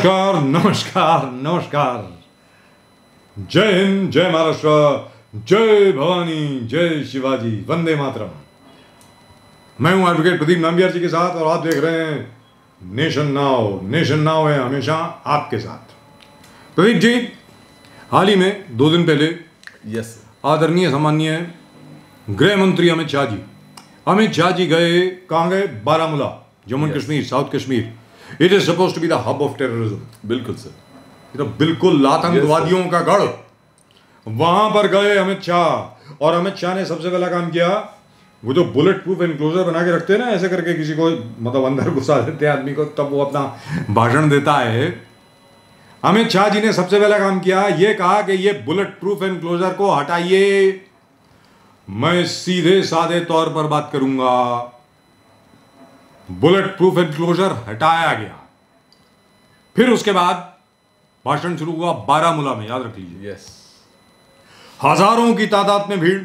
नमस्कार नमस्कार नमस्कार। जय हिंद, जय महाराष्ट्र, जय भवानी, जय शिवाजी, वंदे मातरम। मैं हूं एडवोकेट प्रदीप नाम्बियार जी के साथ और आप देख रहे हैं नेशन नाउ। नेशन नाउ है हमेशा आपके साथ। प्रदीप जी, हाल ही में 2 दिन पहले यस आदरणीय सम्माननीय गृह मंत्री अमित शाह जी गए। कहाँ गए? Baramulla, Jammu and Kashmir, south Kashmir. It is suppose to be the hub of terrorism. बिल्कुल सर, तो बिल्कुल आतंकवादियों का गढ़। वहां पर गए अमित शाह, और अमित शाह ने सबसे पहला काम किया, वो जो बुलेट प्रूफ एनक्लोजर बना के रखते हैं ना, ऐसे करके किसी को मतलब अंदर घुसा देते हैं आदमी को, तब वो अपना भाषण देता है। अमित शाह जी ने सबसे पहला काम किया, ये कहा कि ये बुलेट प्रूफ एनक्लोजर को हटाइए, मैं सीधे साधे तौर पर बात करूंगा। बुलेट प्रूफ एनक्लोजर हटाया गया। फिर उसके बाद भाषण शुरू हुआ बारामूला में, याद रख लीजिए। यस, हजारों की तादाद में भीड़।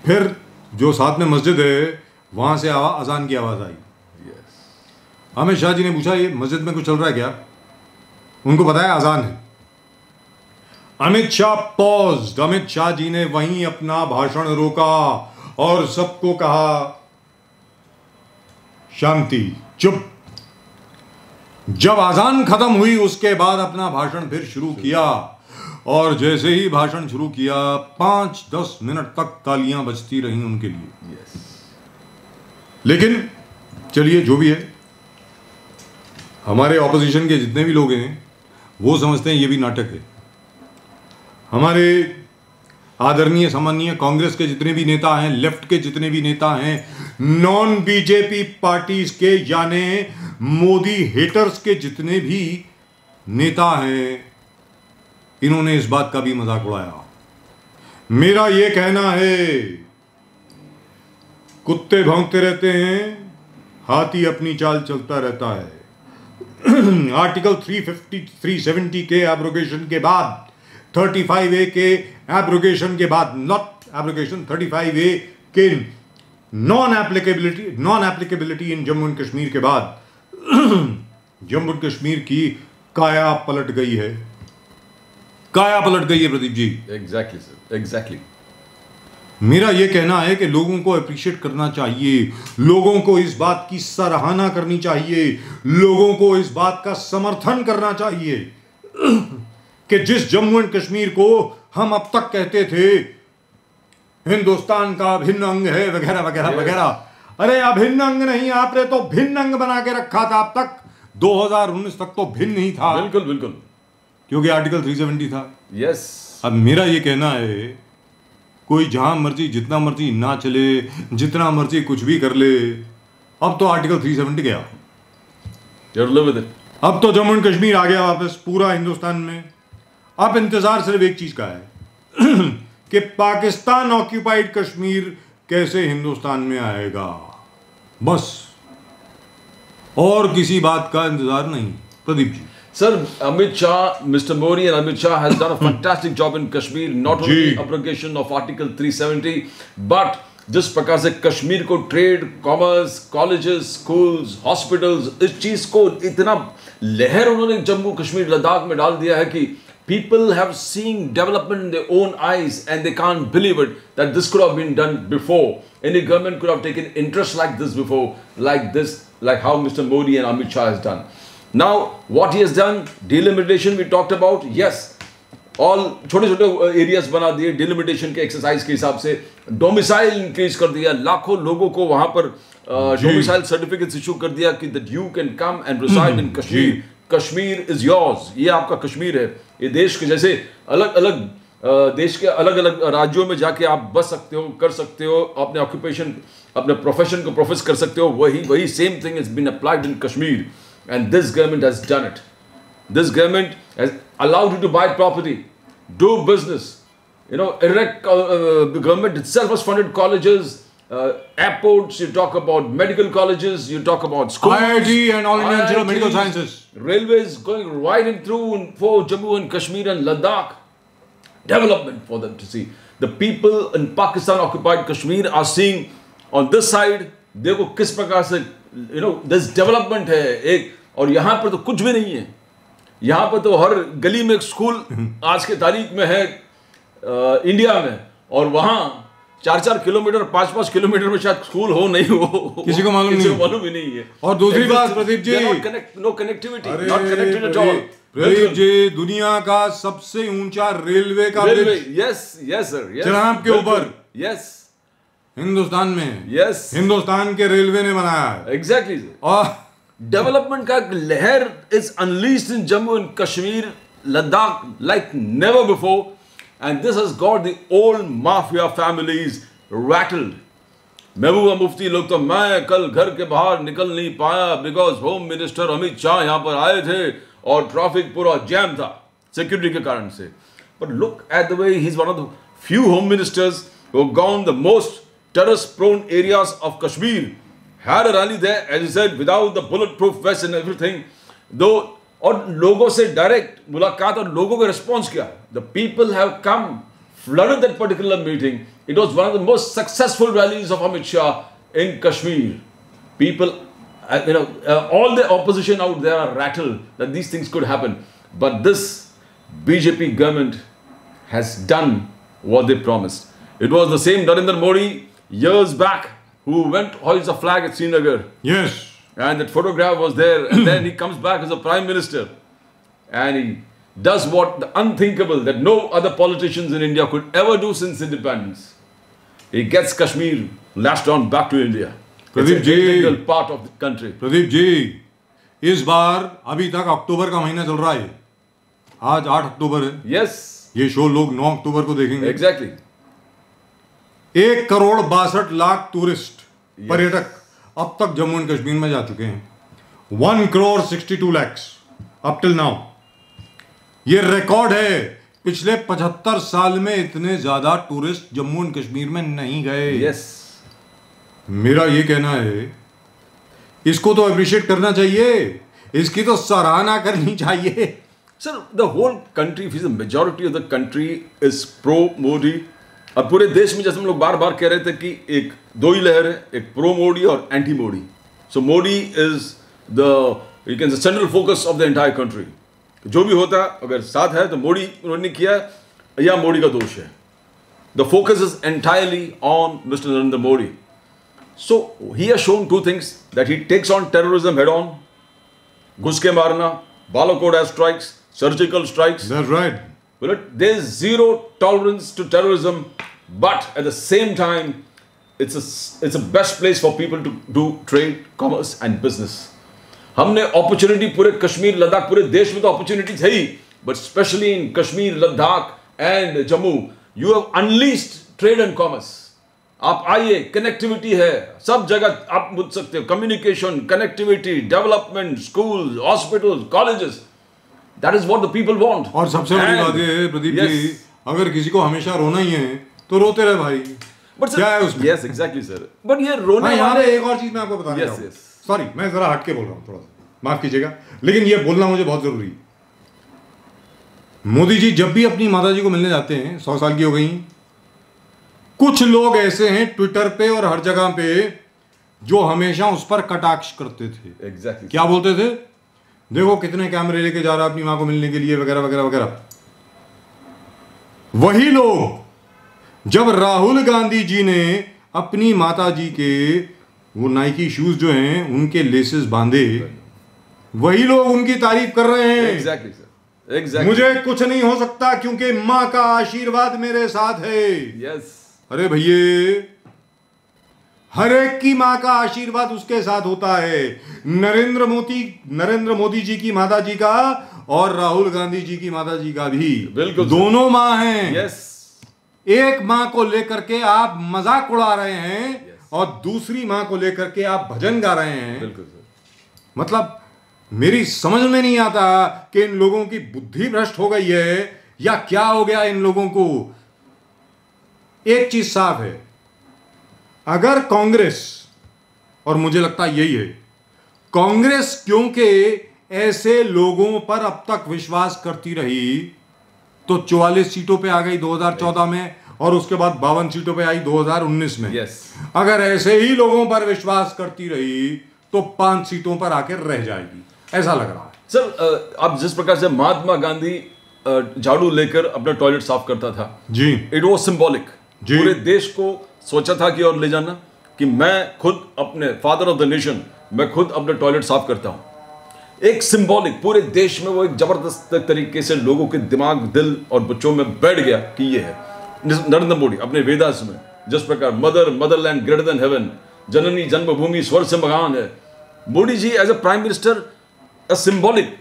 फिर जो साथ में मस्जिद है वहां से अजान की आवाज आई। यस, अमित शाह जी ने पूछा, ये मस्जिद में कुछ चल रहा है क्या? उनको बताया अजान है। अमित शाह पॉज्ड। अमित शाह जी ने वहीं अपना भाषण रोका और सबको कहा, शांति, चुप। जब अजान खत्म हुई उसके बाद अपना भाषण फिर शुरू किया, और जैसे ही भाषण शुरू किया 5-10 मिनट तक तालियां बजती रहीं उनके लिए। यस, लेकिन चलिए, जो भी है, हमारे ऑपोजिशन के जितने भी लोग हैं वो समझते हैं ये भी नाटक है। हमारे आदरणीय सम्माननीय कांग्रेस के जितने भी नेता हैं, लेफ्ट के जितने भी नेता हैं, नॉन बीजेपी पार्टीज के यानी मोदी हेटर्स के जितने भी नेता हैं, इन्होंने इस बात का भी मजाक उड़ाया। मेरा ये कहना है, कुत्ते भौंकते रहते हैं, हाथी अपनी चाल चलता रहता है। आर्टिकल 370 के एब्रोगेशन के बाद, 35A के एब्रोगेशन के बाद, नॉट एब्रोगेशन, 35A के non applicability in Jammu and Kashmir के बाद जम्मू एंड कश्मीर की काया पलट गई है। काया पलट गई है Pradeep ji. Exactly sir, exactly. मेरा यह कहना है कि लोगों को अप्रिशिएट करना चाहिए, लोगों को इस बात की सराहना करनी चाहिए, लोगों को इस बात का समर्थन करना चाहिए कि जिस जम्मू एंड कश्मीर को हम अब तक कहते थे हिंदुस्तान का अभिन्न अंग है, वगैरह वगैरह वगैरह, अरे अभिन्न अंग नहीं, आपने तो भिन्न अंग बना के रखा था। अब तक 2019 तक तो भिन्न ही था। बिल्कुल बिल्कुल, क्योंकि आर्टिकल 370 था। यस। अब मेरा ये कहना है, कोई जहां मर्जी जितना मर्जी ना चले, जितना मर्जी कुछ भी कर ले, अब तो आर्टिकल 370 गया। अब तो जम्मू एंड कश्मीर आ गया वापस पूरा हिंदुस्तान में। अब इंतजार सिर्फ एक चीज का है कि पाकिस्तान ऑक्यूपाइड कश्मीर कैसे हिंदुस्तान में आएगा, बस, और किसी बात का इंतजार नहीं। Pradeep ji, Sir, Mr. Modi and Amit Shah has done a fantastic job in Kashmir, not only abrogation of Article 370, but जिस प्रकार से कश्मीर को trade, commerce, colleges, schools, hospitals, इस चीज को इतना लहर उन्होंने जम्मू कश्मीर लद्दाख में डाल दिया है कि people have seen development in their own eyes and they can't believe it that this could have been done before. Any government could have taken interest like this before, like how Mr. Modi and Amit Shah has done. Now, what he has done, delimitation we talked about, yes, all छोटे छोटे areas बना दिए delimitation के exercise के हिसाब से, domicile increase कर दिया, लाखों लोगों को वहां पर डोमिसाइल सर्टिफिकेट्स इशू कर दिया कि that you can come and reside in Kashmir. Kashmir is yours, ये आपका कश्मीर है। ये देश के जैसे अलग अलग देश के अलग अलग राज्यों में जाके आप बस सकते हो, कर सकते हो, अपने ऑक्यूपेशन, अपने प्रोफेशन को प्रोफेस कर सकते हो, वही same thing is been applied in Kashmir. And this government has done it. This government has allowed you to buy property, do business, erect, government itself has funded colleges, airports, you talk about medical colleges, you talk about schools, IIT and all Indian Institute of Medical Sciences, railways going right in through for Jammu and Kashmir and Ladakh, development for them to see. The people in Pakistan occupied Kashmir are seeing on this side, देखो किस प्रकार से this development है एक, और यहाँ पर तो कुछ भी नहीं है। यहाँ पर तो हर गली में एक स्कूल आज के तारीख में है इंडिया में, और वहाँ 4-4 किलोमीटर 5-5 किलोमीटर में शायद स्कूल हो नहीं हो, किसी को मालूम ही नहीं है। और दूसरी बात Pradeep ji, no connectivity, not connected at all. Pradeep ji, दुनिया का सबसे ऊंचा रेलवे का ब्रिज, यस सर, चनाब के ऊपर, यस, हिंदुस्तान में, यस, हिंदुस्तान के रेलवे ने बनाया है। एग्जैक्टली। और डेवलपमेंट का लहर is unleashed in Jammu and Kashmir, Ladakh like never before, and this has got the old mafia families rattled. Mehbooba Mufti लोग तो, मैं कल घर के बाहर निकल नहीं पाया because home minister Amit Shah यहाँ पर आए थे और ट्रैफिक पूरा जैम था सिक्योरिटी के कारण से। But look at the way he is one of the few home ministers who have gone the most terrorist prone areas of Kashmir, had a rally there, as he said, without the bulletproof vest and everything, though, और लोगों से direct मुलाकात और लोगों का response क्या, the people have come flooded that particular meeting. It was one of the most successful rallies of Amit Shah in Kashmir. People, all the opposition out there are rattled that these things could happen, but this BJP government has done what they promised. It was the same Narendra Modi years back who went hoist a flag at Srinagar. Yes. And that photograph was there, and then he comes back as a prime minister, and he does what the unthinkable that no other politicians in India could ever do since independence. He gets Kashmir lashed on back to India. Pradeep ji, integral part of the country. Pradeep ji, इस बार अभी तक अक्टूबर का महीना चल रहा है, आज 8 अक्टूबर है। Yes. ये शो लोग 9 अक्टूबर को देखेंगे। Exactly. 1,62,00,000 टूरिस्ट, पर्यटक अब तक जम्मू एंड कश्मीर में जा चुके हैं। 1,62,00,000 अप टिल नाउ। ये रिकॉर्ड है, पिछले 75 साल में इतने ज्यादा टूरिस्ट जम्मू एंड कश्मीर में नहीं गए। Yes. मेरा ये कहना है, इसको तो अप्रिशिएट करना चाहिए, इसकी तो सराहना करनी चाहिए। Sir, the whole country, if the majority of the country is pro Modi, अब पूरे देश में जैसे हम लोग बार बार कह रहे थे कि एक दो ही लहर है, एक प्रो मोडी और anti Modi. So Modi is the you can say central focus of the entire country. जो भी होता है अगर साथ है तो मोडी उन्होंने किया या मोडी का दोष है। The focus is entirely on mister Narendra Modi. So he has shown two things, that he takes on terrorism head on, घुस के मारना, Balakot air strikes, surgical strikes. That's right. Well, there is zero tolerance to terrorism, but at the same time, it's a best place for people to do trade, commerce, and business. हमने opportunity पूरे कश्मीर, लद्दाख, पूरे देश में तो opportunities है ही, but especially in Kashmir, Ladakh, and Jammu, you have unleashed trade and commerce. आप आइए, connectivity है, सब जगह आप मुझ सकते हो, communication, connectivity, development, schools, hospitals, colleges. That is what the people want. और सबसे बड़ी बात ये है प्रदीप जी, अगर किसी को हमेशा रोना ही है तो रोते रहे भाई। But sir, क्या है उसमें? Yes, exactly sir. But ये रोने यहाँ वाले पे एक और चीज मैं आपको बताना चाहूँगा। सॉरी, मैं जरा हट के बोल रहा हूँ, थोड़ा सा माफ कीजिएगा, लेकिन ये बोलना मुझे बहुत जरूरी है। मोदी जी जब भी अपनी माता जी को मिलने जाते हैं, 100 साल की हो गई, कुछ लोग ऐसे हैं ट्विटर पे और हर जगह पे जो हमेशा उस पर कटाक्ष करते थे। Exactly. क्या बोलते थे? देखो कितने कैमरे लेके जा रहा है अपनी मां को मिलने के लिए, वगैरह वगैरह वगैरह। वही लोग जब राहुल गांधी जी ने अपनी माता जी के वो नाइकी शूज जो हैं उनके लेसेस बांधे, वही लोग उनकी तारीफ कर रहे हैं। Exactly, sir. Exactly. मुझे कुछ नहीं हो सकता क्योंकि मां का आशीर्वाद मेरे साथ है। Yes. अरे भैया, हर एक की मां का आशीर्वाद उसके साथ होता है। नरेंद्र मोदी जी की माता जी का और राहुल गांधी जी की माता जी का भी, बिल्कुल दोनों मां हैं। Yes. एक मां को लेकर के आप मजाक उड़ा रहे हैं और दूसरी मां को लेकर के आप भजन गा रहे हैं। बिल्कुल सर। मतलब मेरी समझ में नहीं आता कि इन लोगों की बुद्धि भ्रष्ट हो गई है या क्या हो गया इन लोगों को। एक चीज साफ है, अगर कांग्रेस, और मुझे लगता है यही है, कांग्रेस क्योंकि ऐसे लोगों पर अब तक विश्वास करती रही तो 44 सीटों पे आ गई 2014 में और उसके बाद 52 सीटों पे आई 2019 में। Yes. अगर ऐसे ही लोगों पर विश्वास करती रही तो 5 सीटों पर आकर रह जाएगी, ऐसा लग रहा है। सर अब जिस प्रकार से महात्मा गांधी झाड़ू लेकर अपना टॉयलेट साफ करता था जी, इट वॉज सिंबॉलिक, जी। पूरे देश को स्वच्छता की ओर ले जाना कि मैं खुद अपने फादर ऑफ द नेशन, मैं खुद अपना टॉयलेट साफ करता हूं। एक सिंबॉलिक पूरे देश में वो एक जबरदस्त तरीके से लोगों के दिमाग, दिल और बच्चों में बैठ गया कि ये है। नरेंद्र मोदी अपने वेदास में जिस प्रकार मदरलैंड ग्रेटर देन हेवन, जननी जन्मभूमि स्वर्ग से महान है, Modi ji as a prime minister symbolic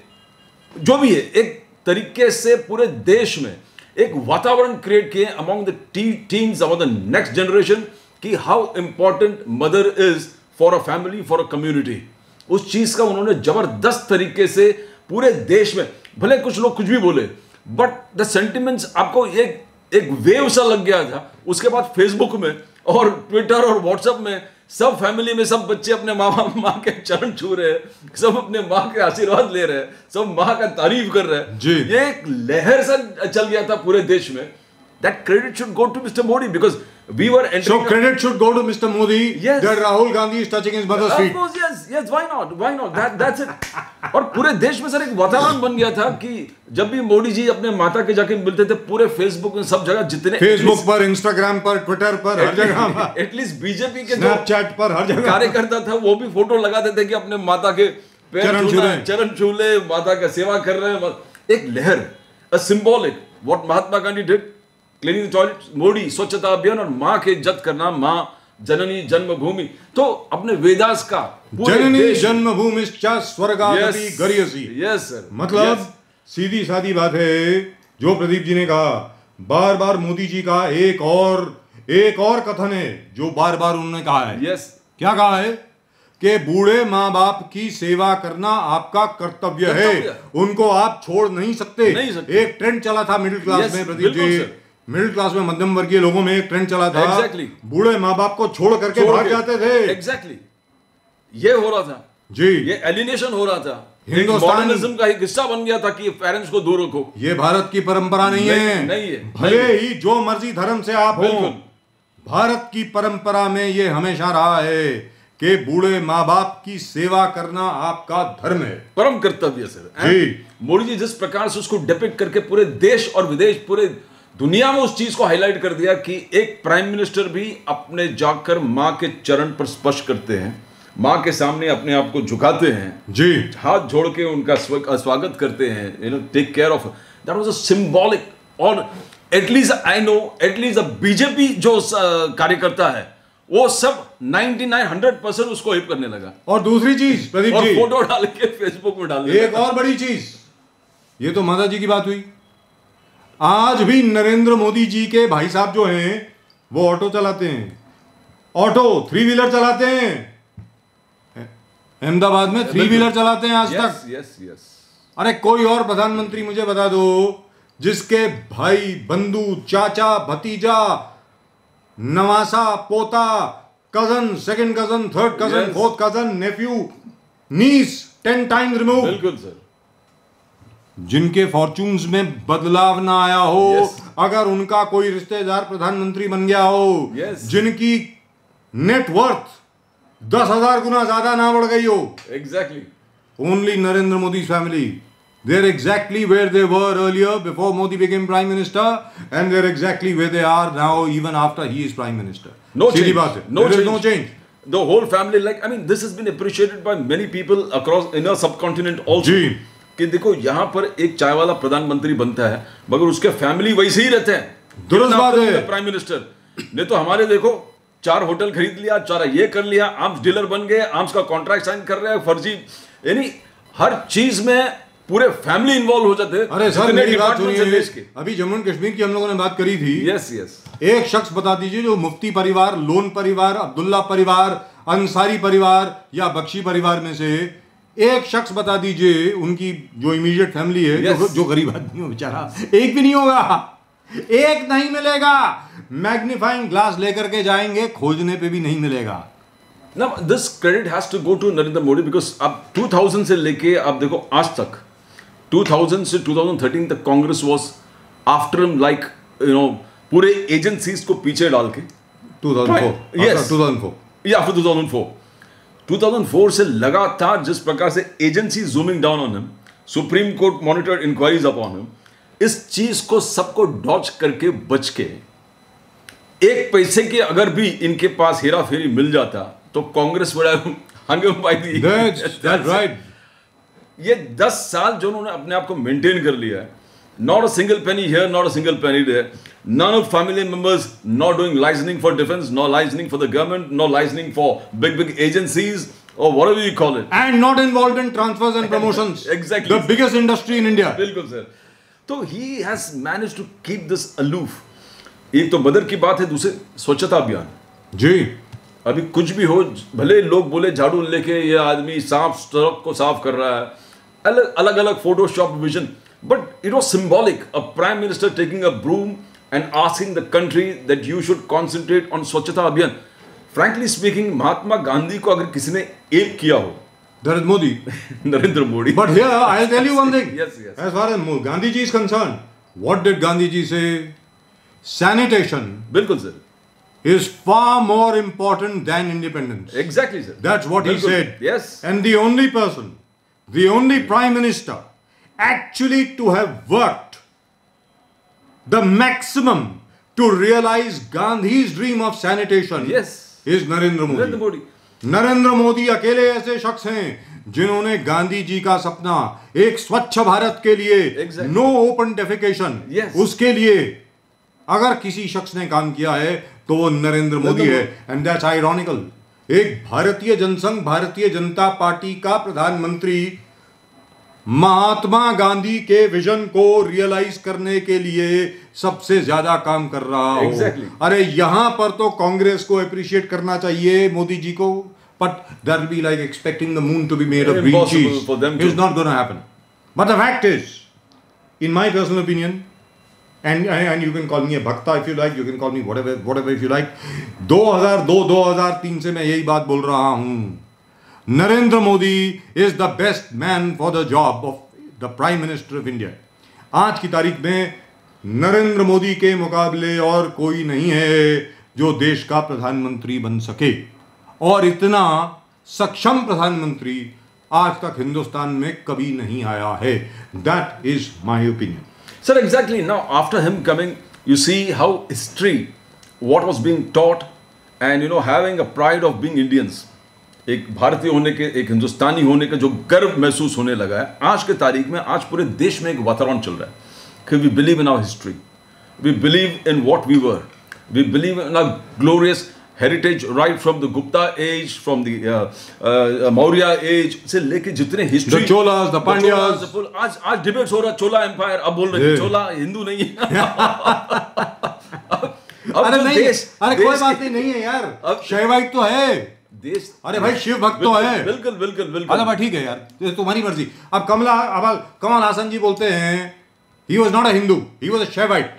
जो भी है, एक तरीके से पूरे देश में एक वातावरण क्रिएट किए among the teens, among the next generation कि how important mother is for a family, for a community. उस चीज का उन्होंने जबरदस्त तरीके से पूरे देश में, भले कुछ लोग कुछ भी बोले, बट द सेंटिमेंट्स आपको एक वेव सा लग गया था। उसके बाद फेसबुक में और ट्विटर और व्हाट्सएप में सब फैमिली में सब बच्चे अपने माँ के चरण छू रहे हैं, सब अपने माँ के आशीर्वाद ले रहे हैं, सब माँ का तारीफ कर रहे हैं। ये एक लहर सा चल गया था पूरे देश में। That credit should go to Mr. Modi because we were entering. So credit should go to Mr. Modi. Yes. That Rahul Gandhi is touching his mother's feet. Of course, yes. Why not? That's it. और पूरे देश में sir एक वातावरण बन गया था कि जब भी मोदी जी अपने माता के जाके मिलते थे, पूरे फेसबुक में सब जगह जितने फेसबुक पर, इंस्टाग्राम पर, ट्विटर पर, हर जगह, एटलीस्ट बीजेपी के स्नैपचैट पर, हर जगह कार्यकर्ता था वो भी फोटो लगाते थे कि अपने माता के चरण छू ले, माता का सेवा कर रहे हैं। एक लहर, अ symbolic what Mahatma Gandhi did, cleaning the toilet, Modi स्वच्छता अभियान और माँ की इज्जत करना, माँ जननी जन्मभूमि। तो अपने वेदास का जननी जन्मभूमि स्वर्गादपि गरीयसी। यस सर, मतलब सीधी सादी बात है जो प्रदीप जी ने कहा। बार बार मोदी जी का एक और कथन है जो बार बार उन्होंने कहा है। यस, क्या कहा है कि बूढ़े माँ बाप की सेवा करना आपका कर्तव्य है, उनको आप छोड़ नहीं सकते। एक ट्रेंड चला था मिडिल क्लास में प्रदीप जी, मिडिल क्लास में, मध्यम वर्गीय लोगों में एक ट्रेंड चला था। बूढ़े माँ बाप को छोड़ करके भाग जाते थे। एग्जैक्टली, ये हो रहा था जी, ये एलिनेशन हो रहा था, हिंदुस्तानिज्म का एक हिस्सा बन गया था कि पेरेंट्स को दूर रखो। ये भारत की परंपरा नहीं है। भले ही जो मर्जी धर्म से आप हो, भारत की परंपरा में ये हमेशा रहा है कि बूढ़े माँ बाप की सेवा करना आपका धर्म है, परम कर्तव्य सर। मोदी जी जिस प्रकार से उसको डिपिक्ट करके पूरे देश और विदेश, पूरे दुनिया में उस चीज को हाईलाइट कर दिया कि एक प्राइम मिनिस्टर भी अपने जाकर माँ के चरण पर स्पर्श करते हैं, माँ के सामने अपने आप को झुकाते हैं जी, हाथ जोड़ के उनका स्वागत करते हैं, take care of. That was a symbolic. और at least I know, at least BJP जो कार्यकर्ता है वो सब 99-100% उसको हिप करने लगा। और दूसरी चीज प्रदीप जी, फोटो डाल के फेसबुक में डाल, एक और बड़ी चीज, ये तो माता जी की बात हुई। आज भी नरेंद्र मोदी जी के भाई साहब जो हैं वो ऑटो चलाते हैं, ऑटो 3 व्हीलर चलाते हैं, अहमदाबाद में 3 व्हीलर चलाते हैं आज तक। यस। अरे कोई और प्रधानमंत्री मुझे बता दो जिसके भाई, बंधु, चाचा, भतीजा, नवासा, पोता, cousin, second cousin, third cousin, fourth cousin, nephew, niece 10 times remove, बिल्कुल सर, जिनके फॉर्चून्स में बदलाव ना आया हो, अगर उनका कोई रिश्तेदार प्रधानमंत्री बन गया हो, जिनकी नेटवर्थ 10,000 गुना ज्यादा ना बढ़ गई हो, exactly, only Narendra Modi family, they are exactly where they were earlier before Modi became prime minister, and they are exactly where they are now even after he is prime minister. No change. No change. The whole family, like, I mean, this has been appreciated by many people across in our subcontinent also. कि देखो यहाँ पर एक चाय वाला प्रधानमंत्री बनता है मगर उसके फैमिली वैसे ही रहते हैं। दुरुस्त बात है। प्राइम मिनिस्टर ने तो हमारे देखो 4 होटल खरीद लिया, 4 ये कर लिया, आर्म्स डीलर बन गए, आर्म्स का कॉन्ट्रैक्ट साइन कर रहे हैं, फर्जी, यानी हर चीज में पूरे फैमिली इन्वॉल्व हो जाते हैं। अरे सर मेरी बात सुनिए, अभी जम्मू एंड कश्मीर की हम लोगों ने बात करी थी। यस। एक शख्स बता दीजिए जो मुफ्ती परिवार, लोन परिवार, अब्दुल्ला परिवार, अंसारी परिवार या बख्शी परिवार में से एक शख्स बता दीजिए उनकी जो इमीडिएट फैमिली है, जो गरीब आदमी हो बेचारा, एक भी नहीं होगा, एक नहीं मिलेगा। मैग्नीफाइंग ग्लास लेकर के जाएंगे, खोजने पे भी नहीं मिलेगा। Now this credit has to go to Narendra Modi because अब 2000 से लेके आप देखो आज तक, 2000 से 2013 तक Congress was after him, like पूरे एजेंसीज को पीछे डाल के 2004 या 2004 2004 से लगातार जिस प्रकार से agency zooming down on him, supreme court monitored inquiries upon him, इस चीज को सबको डॉच करके बच के एक पैसे के अगर भी इनके पास हेरा फेरी मिल जाता तो कांग्रेस बड़ा हंगे पाई थी। That's right. ये 10 साल जो उन्होंने अपने आप को मेंटेन कर लिया है, not a single penny here, not a single penny there, none of family members not doing licensing for defense, no licensing for the government, no licensing for big agencies or whatever you call it, and not involved in transfers and promotions. Exactly, the biggest industry in India. बिल्कुल sir. तो he has managed to keep this aloof. एक तो बदर की बात है, दूसरे स्वच्छता अभियान जी। अभी कुछ भी हो, भले लोग बोले झाड़ू लेके ये आदमी साफ सड़क को साफ कर रहा है, अलग अलग Photoshop vision, but it was symbolic, a prime minister taking a broom and asking the country that you should concentrate on स्वच्छता अभियान। Frankly speaking, महात्मा गांधी को अगर किसी ने एक किया हो, Narendra Modi. But here I'll tell you one thing. Yes. As far as Gandhi ji is concerned, what did Gandhi ji say? Sanitation. बिल्कुल sir. Is far more important than independence. Exactly sir. That's what he said. Yes. And the only person, the only prime minister actually to have worked the maximum to realize Gandhi's dream of sanitation, yes, is Narendra Modi. Narendra Modi अकेले ऐसे शख्स हैं जिन्होंने गांधी जी का सपना एक स्वच्छ भारत के लिए, नो ओपन डेफिकेशन, उसके लिए अगर किसी शख्स ने काम किया है तो वो नरेंद्र मोदी है। एंड दैट्स आयरॉनिकल, एक भारतीय जनसंघ, भारतीय जनता पार्टी का प्रधानमंत्री महात्मा गांधी के विजन को रियलाइज करने के लिए सबसे ज्यादा काम कर रहा हो। अरे यहां पर तो कांग्रेस को अप्रिशिएट करना चाहिए मोदी जी को, but that will be like expecting the moon to be made of green cheese. It's not gonna happen. But the fact is, in my personal opinion, and you can call me a bhakta if you like, you can call me whatever if you like, 2002-2003 से मैं यही बात बोल रहा हूं, Narendra Modi is the best man for the job of the prime minister of India. आज की तारीख में नरेंद्र मोदी के मुकाबले और कोई नहीं है जो देश का प्रधानमंत्री बन सके, और इतना सक्षम प्रधानमंत्री आज तक हिंदुस्तान में कभी नहीं आया है। That is my opinion. Sir, exactly. Now, after him coming, you see how history, what was being taught, and having a pride of being Indians. एक भारतीय होने के, एक हिंदुस्तानी होने का जो गर्व महसूस होने लगा है आज के तारीख में। आज पूरे देश में एक वातावरण चल रहा है कि we believe in our history, we believe in what we were, we believe in our glorious heritage right from the Gupta age, from the Maurya age से लेके जितने history, the Cholas, the Pandyas, आज डिबेट्स हो रहा है चोला एम्पायर, अब बोल रहे हैं चोला हिंदू नहीं है। अरे नहीं, अरे कोई बात नहीं है यार, अब शैवाइट तो है देश। अरे भाई शिव भक्त तो है। बिल्कुल। अरे भाई ठीक है यार, तुम्हारी मर्जी। अब कमल हासन जी बोलते हैं he was not a Hindu, he was a Shaivite,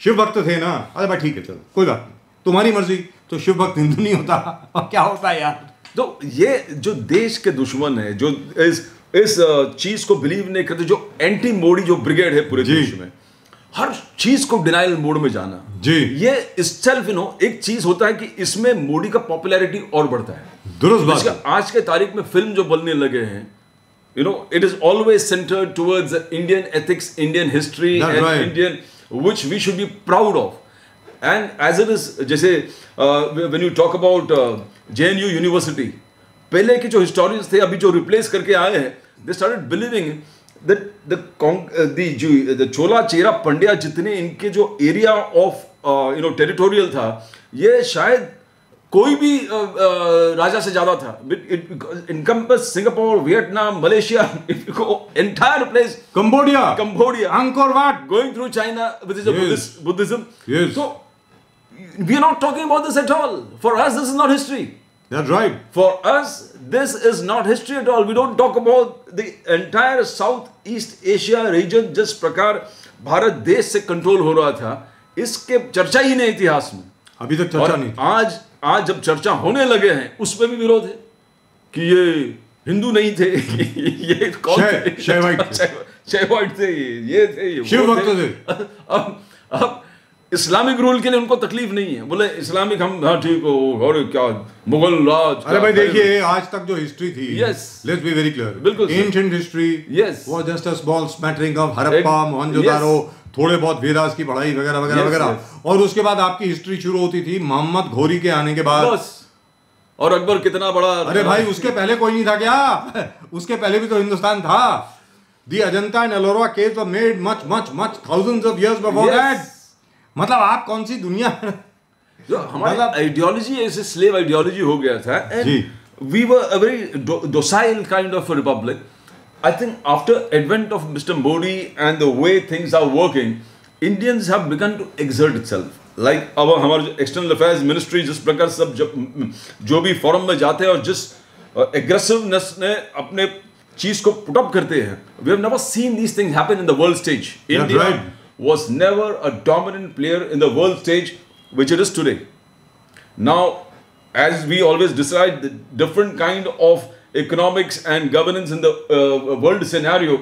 Shiva भक्त थे ना। अरे भाई ठीक है, चलो कोई बात नहीं, तुम्हारी मर्जी। तो शिव भक्त हिंदू नहीं होता, और क्या होता है यार? तो ये जो देश के दुश्मन है, जो इस चीज को बिलीव नहीं करते, जो एंटी मोदी जो ब्रिगेड है पूरे देश में, हर चीज को डिनाइल मोड में जाना जी, ये itself एक चीज होता है कि इसमें मोदी का पॉपुलैरिटी और बढ़ता है। दुरुस्त बात है। आज के तारीख में फिल्म जो बनने लगे हैं, it is always centred towards Indian ethics, Indian history and Indian which we should be proud of. And as it is, जैसे when you talk about JNU university, पहले के जो हिस्टोरियंस थे, अभी जो रिप्लेस करके आए हैं, they started believing that the चोला चेरा पंड्या जितने इनके जो एरिया ऑफ टेरिटोरियल था, ये शायद कोई भी राजा से ज्यादा था। Encompass Singapore, Vietnam, Malaysia, entire place, Cambodia, Angkor Wat, going through China, which is Buddhism. Yes. So we are not talking about this at all. For us, this is not history. That's right. For us, this is not history at all. We don't talk about the entire Southeast Asia region जिस प्रकार भारत देश से control हो रहा था, इसके चर्चा ही नहीं इतिहास में अभी तक चर्चा नहीं। आज जब चर्चा होने लगे हैं, उसमें भी विरोध है कि ये हिंदू नहीं थे, ये कौन थे? शैवाइट थे, ये थे, शिव भक्त थे। अब इस्लामिक रूल के लिए उनको तकलीफ नहीं है, बोले इस्लामिक हम हाँ ठीक हो, और क्या मुगल राज। अरे भाई देखिए आज तक जो हिस्ट्री थी, Yes. Let's be very clear, बिल्कुल ancient history Yes. Was just a small smattering of Harappa, Mohenjodaro, थोड़े बहुत वेदास की पढ़ाई वगैरह वगैरह Yes, वगैरह, yes. और उसके बाद आपकी हिस्ट्री शुरू होती थी मोहम्मद घोरी के आने के बाद। बस, और अकबर कितना बड़ा। अरे भाई उसके पहले कोई नहीं था क्या? उसके पहले भी तो हिंदुस्तान था। The Ajanta and Ellora caves were made much thousands of years before that. मतलब आप कौन सी दुनिया हमारा आइडियोलॉजी ऐसे स्लेव आइडियोलॉजी हो गया था, and we were a very docile kind of a republic. I think after advent of Mr. Modi and the way things are working, Indians have begun to exert itself. Like अब हमारे जो external affairs ministry जिस प्रकार सब जो भी forum में जाते हैं और जिस एग्रेसिवनेस ने अपने चीज को पुट अप करते हैं, we have never seen these things happen in the world stage. India was never a dominant player in the world stage which it is today. Now, as we always decide the different kind of economics and governance in the world scenario,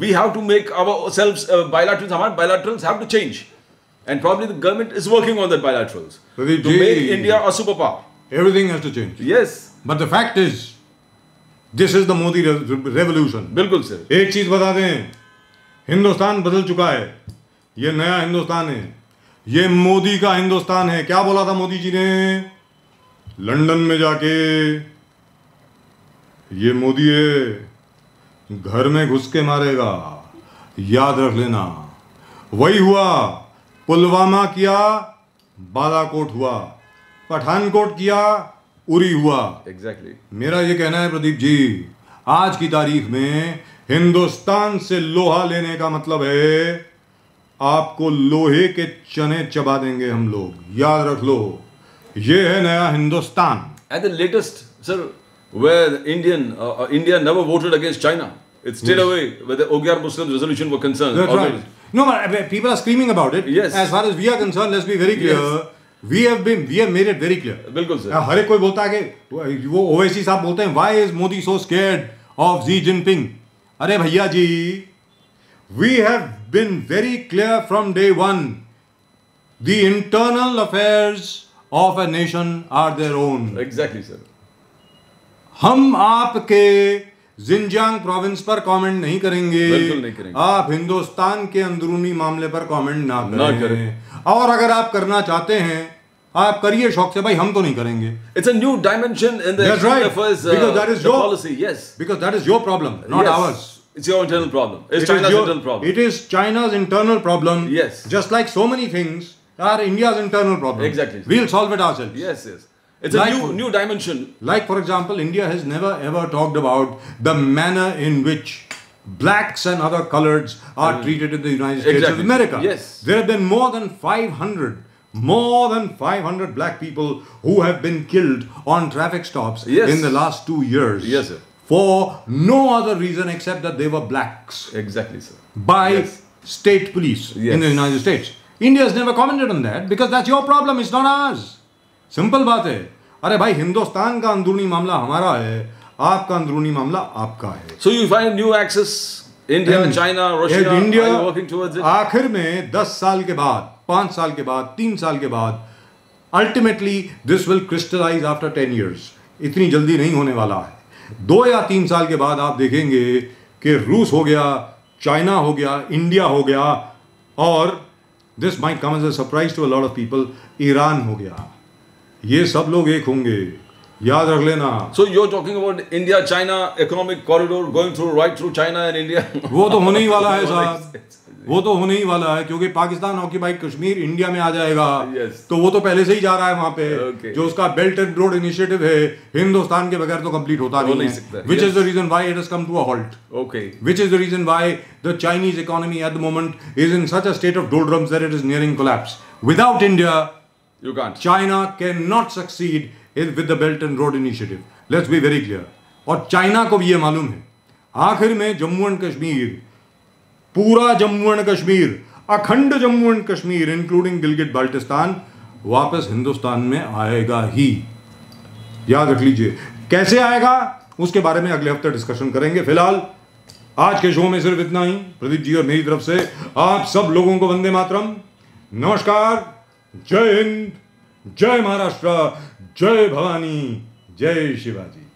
we have to make ourselves bilaterals. Our bilaterals have to change, and probably the government is working on the bilaterals to make India a superpower. Everything has to change. Yes. But the fact is, this is the Modi revolution. बिल्कुल sir. एक चीज बता दें, हिंदुस्तान बदल चुका है, ये नया हिंदुस्तान है, ये मोदी का हिंदुस्तान है। क्या बोला था मोदी जी ने लंदन में जाके? ये मोदी है, घर में घुस के मारेगा, याद रख लेना। वही हुआ, पुलवामा किया, बालाकोट हुआ, पठानकोट किया, उरी हुआ। Exactly. मेरा ये कहना है प्रदीप जी, आज की तारीख में हिंदुस्तान से लोहा लेने का मतलब है आपको लोहे के चने चबा देंगे हम लोग, याद रख लो। ये है नया Hindustan. At the latest, sir, where India never voted against China. It stayed away where the Ogyar Muslim resolution were concerned. That's right. No, but people are screaming about it. Yes. As far as we are concerned, let's be very clear. Yes. We have made it very clear. बिल्कुल sir. हर एक कोई बोलता है कि वो ओवैसी साहब बोलते हैं, why is Modi so scared of Xi Jinping? अरे भैया जी, we have been very clear from day one. The internal affairs of a nation are their own. Exactly sir. हम आपके जिंजियांग प्रोविंस पर कमेंट नहीं करेंगे, बिल्कुल नहीं करेंगे। आप हिंदुस्तान के अंदरूनी मामले पर कमेंट ना करें। और अगर आप करना चाहते हैं, आप करिए शौक से, भाई हम तो नहीं करेंगे। It's a new dimension in the right. affairs Because that is your policy. Yes. Because that is your problem, not Yes. ours. It's your internal problem. It's China's internal problem. It is China's internal problem. Yes. Just like so many things are India's internal problem. Exactly. We'll solve it ourselves. Yes, yes. It's a new dimension. Like for example, India has never ever talked about the manner in which blacks and other coloreds are treated in the United States of America. Yes. There have been more than 500 black people who have been killed on traffic stops in the last 2 years. Yes, sir. For no other reason except that they were blacks. Exactly, sir. By state police in the United States. India has never commented on that because that's your problem, it's not ours. Simple बात है। अरे भाई हिंदुस्तान का अंदरूनी मामला हमारा है, आपका अंदरूनी मामला आपका है। So you find new axis, India, China, Russia, India, are you working towards it? आखिर में 10 साल के बाद, 5 साल के बाद, 3 साल के बाद, ultimately this will crystallize after 10 years. इतनी जल्दी नहीं होने वाला है। 2 या 3 साल के बाद आप देखेंगे कि रूस हो गया, चाइना हो गया, इंडिया हो गया, और this might come as a surprise to a lot of people, Iran हो गया। ये सब लोग एक होंगे, याद रख लेना। So you're talking about India China economic corridor going through right through China and India? वो तो होने ही वाला है साहब, वो तो होने ही वाला है, क्योंकि पाकिस्तान ऑक्यूपाइड कश्मीर इंडिया में आ जाएगा। तो वो तो पहले से ही जा रहा है वहां पे। जो उसका बेल्ट एंड रोड इनिशिएटिव है, हिंदुस्तान के बगैर तो कंप्लीट होता नहीं है। Which is the reason why it has come to a halt. Okay. Which is the reason why the Chinese economy at the moment is in such a state of doldrums that it is nearing collapse. Without India, you can't. China cannot succeed with the Belt and Road Initiative. Let's be very clear. और China को भी ये मालूम है, आखिर में Jammu and Kashmir, पूरा Jammu and Kashmir, अखंड जम्मू एंड कश्मीर इंक्लूडिंग गिलगिट बाल्टिस्तान वापस हिंदुस्तान में आएगा ही। याद रख लीजिए। कैसे आएगा उसके बारे में अगले हफ्ते डिस्कशन करेंगे। फिलहाल आज के शो में सिर्फ इतना ही। प्रदीप जी और मेरी तरफ से आप सब लोगों को वंदे मातरम, नमस्कार, जय हिंद, जय महाराष्ट्र, जय भवानी, जय शिवाजी।